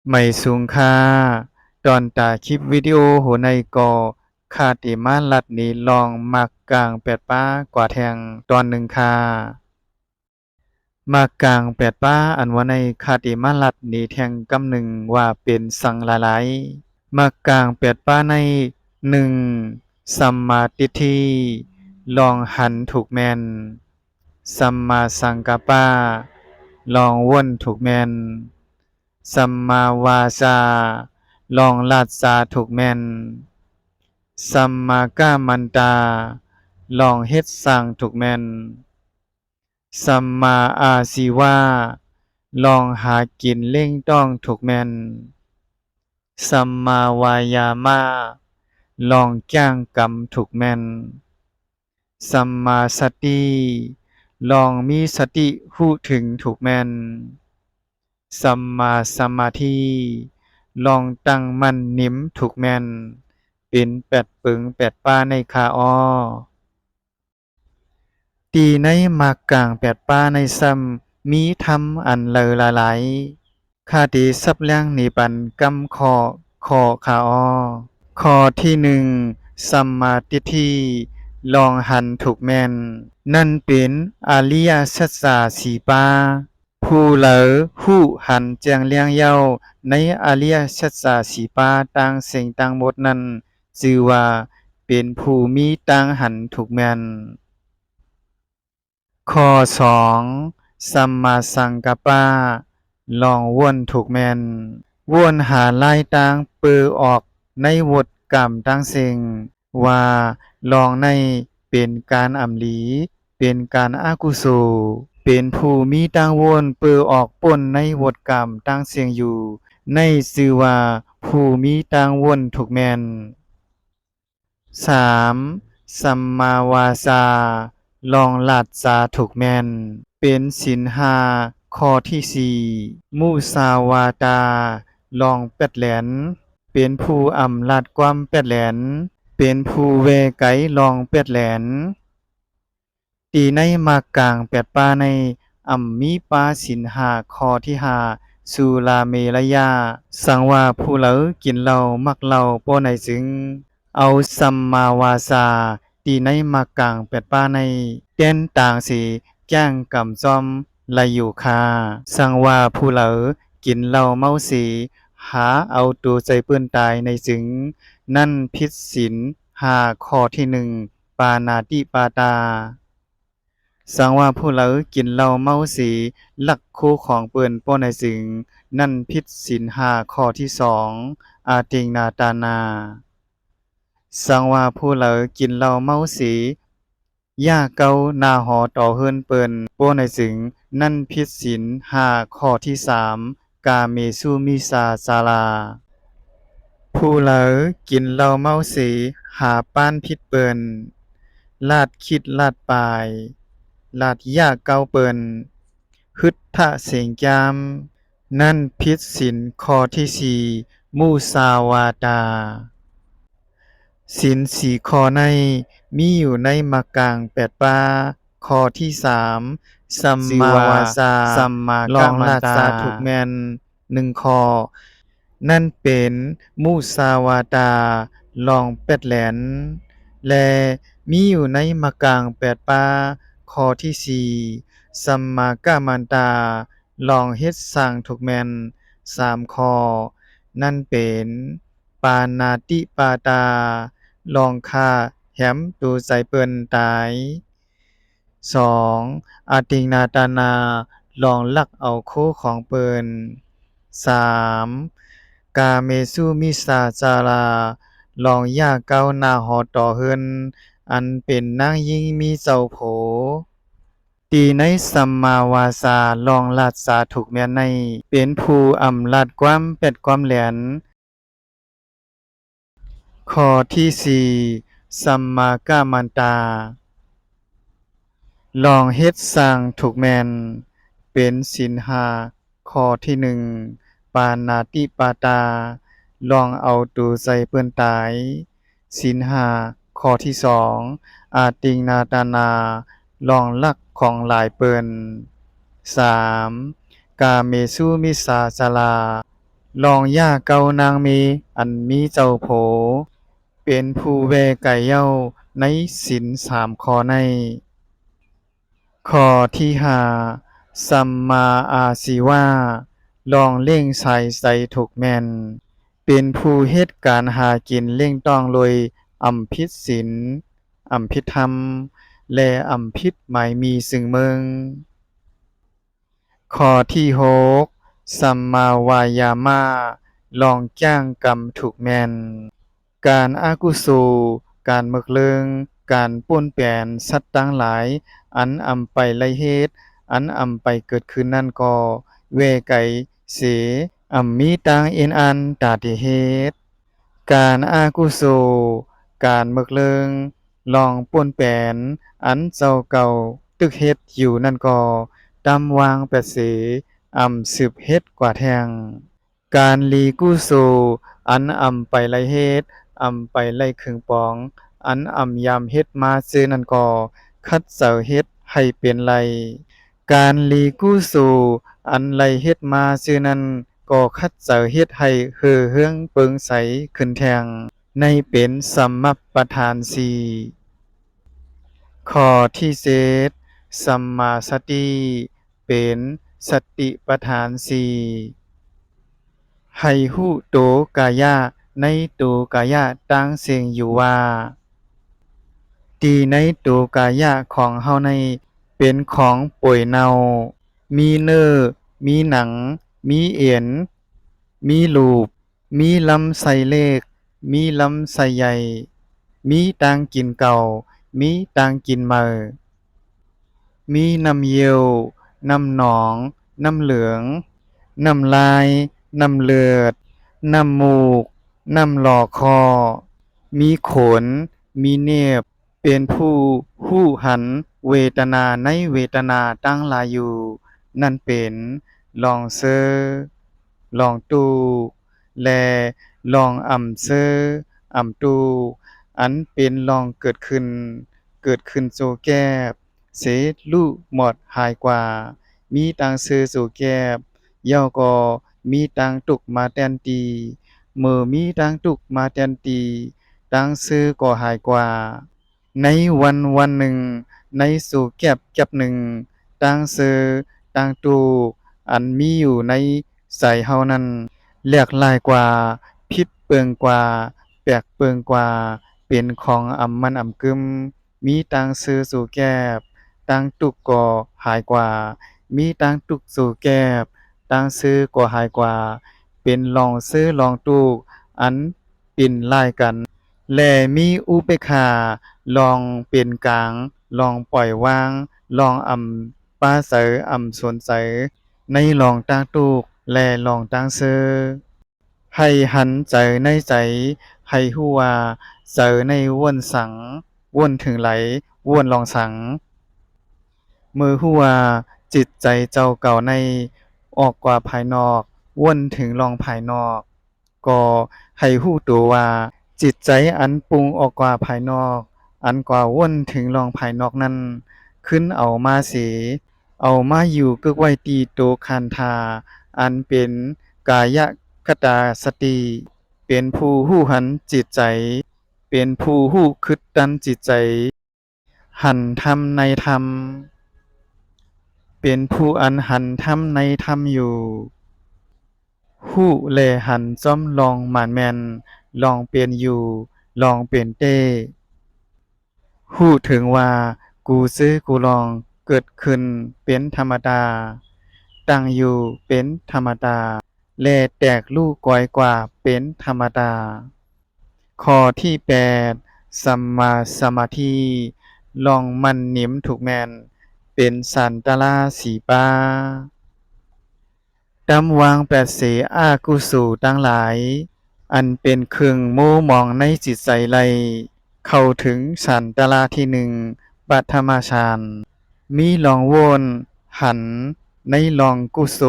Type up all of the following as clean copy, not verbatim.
ไม่สูงค่าตอนตาคลิปวิดีโอโหในก่อคาติมาลัดนี้ลองมักกลางแปดป้ากว่าแทงตอนหนึ่งค่ามักกลางแปดป้าอันว่าในคาติมาลัดนี้แทงกำหนึ่งว่าเป็นสังหลายๆมักกลางแปดป้าในหนึ่งสัมมาทิฏฐิลองหันถูกแมนสัมมาสังกัปปะลองว่นถูกแมนสัมมาวาจาลองลาดจาถูกแมนสัมมากัมมันตาลองเฮ็ดสร้างถูกแมนสัมมาอาชีวะลองหากินเล่งต้องถูกแมนสัมมาวายามะลองจ้างกรรมถูกแมนสัมมาสติลองมีสติรู้ถึงถูกแมนสัมมาสมาธิลองตั้งมั่นนิ่มถูกแมนเป็นแปดปึงแปดป้าในคาอ้อตีในมากกลางแปดป้าในซ้ำมีธรรมอันเลอละหลายคาติสับเลี้ยงนิปันกำคอคาอ้อข้อที่หนึ่งสัมมาทิฏฐิลองหันถูกแมนนั่นเป็นอริยสัจจะสีปาผู้เหลอผู้หันแจงเลี้ยงเย้าในอริยสัจจะสีปาต่างสิ่งต่างหมดนั้นชื่อว่าเป็นผู้มีต่างหันถูกแมนข้อสองสัมมาสังกัปปะลองวนถูกแมนวนหาลายต่างเปือออกในวดกรรมตั้งสิ่งว่าลองในเป็นการอำลีเป็นการอากุโสลเป็นผู้มีตังวนเปือออกป่นในวดกรรมตั้งเสียงอยู่ในชื่อว่าผู้มีตังวนถูกแมนสามสัมมาวาจาลองลาดจาถูกแมนเป็นศีลห้าข้อที่สี่มุสาวาตาลองเป็ดแหลนเป็นผู้อำลาดความเป็ดแหลนเป็นผู้เวไกลองเป็ดแหลนตีในมากกลางแปดป้าในมีปาศีลห้าข้อที่ห้าสุราเมรยาสังว่าผู้เหลอกินเหล้ามักเหล้าป้อในจึงเอาสัมมาวาจาตีในมากลางแปดป้าในเต้นต่างสีแจ้งกำจอมไลอยู่คาสังว่าผู้เหลอกินเหล้าเมาสีหาเอาตัวใจเปื้อนตายในจึงนั่นผิดศีลห้าข้อที่หนึ่งปานาติปาตาสังว่าผู้เหลอกินเหล้าเมาสีลักคู่ของเปิ้นป้อในจึงนั่นผิดศีลห้าข้อที่สองอาติงนาตานาสังว่าผู้เหลอกินเหล้าเมาสีย่าเกาหน้าหอต่อเฮิรนเปิ้นป้อในจึงนั่นผิดศีลห้าข้อที่สามกาเมสุมิสาจารา ผู้เหลอกินเหล้าเมาสีหาป้านพิษเปิ่นลาดคิดลาดปายลาดยาเกาเปิ่นฮึดทะเสียงจามนั่นผิดศีลข้อที่สี่มุสาวาตาศีลสี่ข้อในมีอยู่ในมรรคกลางแปดปาข้อที่สามสัมมาวาจาสัมมาลองลาจาถูกแมนหนึ่งข้อนั่นเป็นมุสาวาตาลองเป็ดแหลนและมีอยู่ในมรรคกลางแปดปาข้อที่สี่สัมมากัมมันตาลองเฮ็ดสร้างถูกแมนสามข้อนั่นเป็นปานาติปาตาลองฆ่าแหมตูใจเปิ้นตายสองอาติงนาตานาลองลักเอาโคของเปิ้นสามกาเมสุมิสาจาราลองย่าเก้าหน้าหอต่อเฮินอันเป็นนางยิ่งมีเจ้าโผตีในสัมมาวาจาลองลาดสาถูกแม่นในเป็นผู้อำลาดความเป็ดความแหลนข้อที่สี่สัมมากัมมันตาลองเฮ็ดสร้างถูกแม่นเป็นศีลห้าข้อที่หนึ่งปานาติปาตาลองเอาตัวใส่เปิ้นตายศีลห้าข้อที่สองอาติงนาตานาลองลักของหลายเปิ้นสามกาเมสุมิสาจารา ลองย่าเก่านางมีอันมีเจ้าโผเป็นผู้แวไก่เย้าในศีลสามข้อในข้อที่ห้าสัมมาอาชีวะลองเล่งใส่ใส่ถูกแม่นเป็นผู้เฮ็ดการหากินเล่งต้องโดยอำผิดศีลอำผิดธรรมและอำผิดหมายมีซึ่งเมืองข้อที่หกสัมมาวายามะลองจ้างกรรมถูกแม่น การอากุโสการมึกเลิงการป่วนแปลนสัตว์ต่างหลายอันอำไปไลเหตุอันอำไปเกิดขึ้นนั่นก็แวไกเสอำมีต่างเอ็นอันตาติเหตุการอากุโสการมึกเลิงลองป่วนแปลนอันเจ้าเก่าตึกเฮ็ดอยู่นั่นก็ตำวางแปดเสอำสืบเฮ็ดกว่าแทงการลีกุโสอันอำไปไลเหตุ อำไปไล่ครึ่งปองอันอำยามเฮ็ดมาซื่อนั่นก็คัดเสาเฮ็ดให้เป็นไรการหลีกู้สู่อันไล่เฮ็ดมาซื่อนั้นก็คัดเสาเฮ็ดให้เห่อเฮืองเปิงใสขึ้นแทงในเป็นสัมมัปปทานสี่ข้อที่เจ็ดสัมมาสติเป็นสติปัฏฐานสี่ให้รู้โตกายะในโตกายะตั้งเสียงอยู่ว่า ที่ในตัวกายะของเฮาในเป็นของป่วยเน่ามีเนื้อมีหนัง มีเอ็นมีลูปมีลำไส้เล็ก มีลำไส้ใหญ่ มีต่างกินเก่า มีต่างกินใหม่มีน้ำเยียว น้ำหนอง น้ำเหลือง น้ำลาย น้ำเลือด น้ำมูก น้ำหลอกคอ มีขน มีเน็บ เป็นผู้รู้หันเวทนาในเวทนาตั้งหลายอยู่นั่นเป็นลองเซอลองตูและลองอ่ำเซออ่ำตูอันเป็นลองเกิดขึ้นโจแก้บเสรู้หมดหายกว่ามีตังเซอโจแก้บเย้าก็มีตังตุกมาแทนตีเมื่อมีตังตุกมาแทนตีตังซื้อก็หายกว่า ในวันหนึ่งในสู่แก็บหนึ่งต่างซื้อต่างตู้อันมีอยู่ในใจเฮานั้นหลากหลายกว่าผิดเปลืองกว่าแปลกเปลืองกว่าเป็นของอำมันอำกึมมีต่างซื้อสู่แก็บต่างตุกก็หายกว่ามีต่างตุกสู่แก็บต่างซื้อก็หายกว่าเป็นลองซื้อลองตู้อันเป็นหลายกัน และมีอุเบกขาลองเป็นกลางลองปล่อยวางลองปราศัยสนใจในลองตั้งตูกและลองตั้งเซอให้หันใจในใจให้ฮู้ว่าใจในวนสังวนถึงไหลวนลองสังมือฮู้ว่าจิตใจเจ้าเก่าในออกกว่าภายนอกวนถึงลองภายนอกก็ให้ฮู้ตัวว่า จิตใจอันปรุงออกกว่าภายนอกอันกว่าวนถึงลองภายนอกนั้นขึ้นเอามาเสเอามาอยู่กึกไว้ตีโตคันธาอันเป็นกายคตาสติเป็นผู้รู้หันจิตใจเป็นผู้รู้คิดดันจิตใจหันธรรมในธรรมเป็นผู้อันหันธรรมในธรรมอยู่รู้แลหันจ้อมลองหมานแม่นลองเปลี่ยนอยู่ลองเปลี่ยนเต้รู้ถึงว่ากูซื้อกูลองเกิดขึ้นเป็นธรรมดาตั้งอยู่เป็นธรรมดาและแตกลูกก่อยกว่าเป็นธรรมดาข้อที่แปดสัมมาสมาธิลองมันหนิมถูกแมนเป็นสันตลาสีปา ดำวางแปดเสอากุสูตั้งหลายอันเป็นเครื่องโม้มองในจิตใจไลเข้าถึงสันตลาที่หนึ่งปัทมาฌานมีลองโวนหันในลองกุโส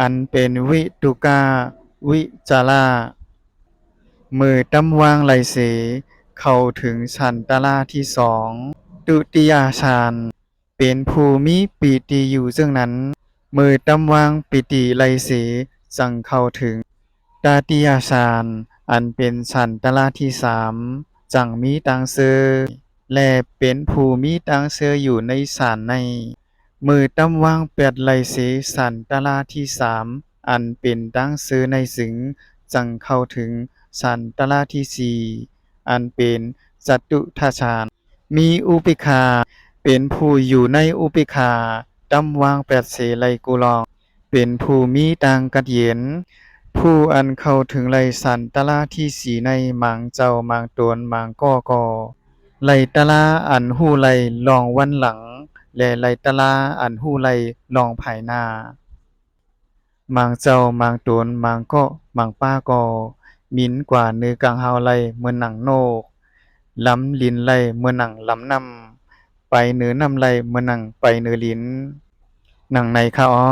อันเป็นวิตุกาวิจารามือดำวางไหลเสเข้าถึงสันตลาที่สองตุติยฌานเป็นภูมิปีติอยู่ซึ่งนั้น มือตำวางปิติไลเส จังเข้าถึงตาติยฌานอันเป็นชั้นตละที่สามจังมีตังเซอและเป็นผู้มีตังเซออยู่ในศาลในมือตำวางแปดไหลเสสันตละที่สามอันเป็นตังเซอในสึงจังเข้าถึงสันตละที่สี่อันเป็นจตุทัชฌานมีอุเบกขาเป็นผู้อยู่ในอุเบกขาตำวางแปดเสไลกุลองเป็นผู้มีตังกัดเย็น ผู้อันเข้าถึงไลสันตะลาที่สีในมังเจ้ามังตวนมังก้อกอไลตะลาอันหู้ไลลองวันหลังและไลตะลาอันหู้ไลลองภายหน้ามังเจ้ามังตวนมังก้อมังป้ากอมินกว่าเนื้อกังเฮาไลเมื่อหนังโนกล้ำลินไลเมื่อหนังล้ำนำไปเนื้อนำไลเมื่อหนังไปเนื้อลิ้นหนังในค่ะอ๋อ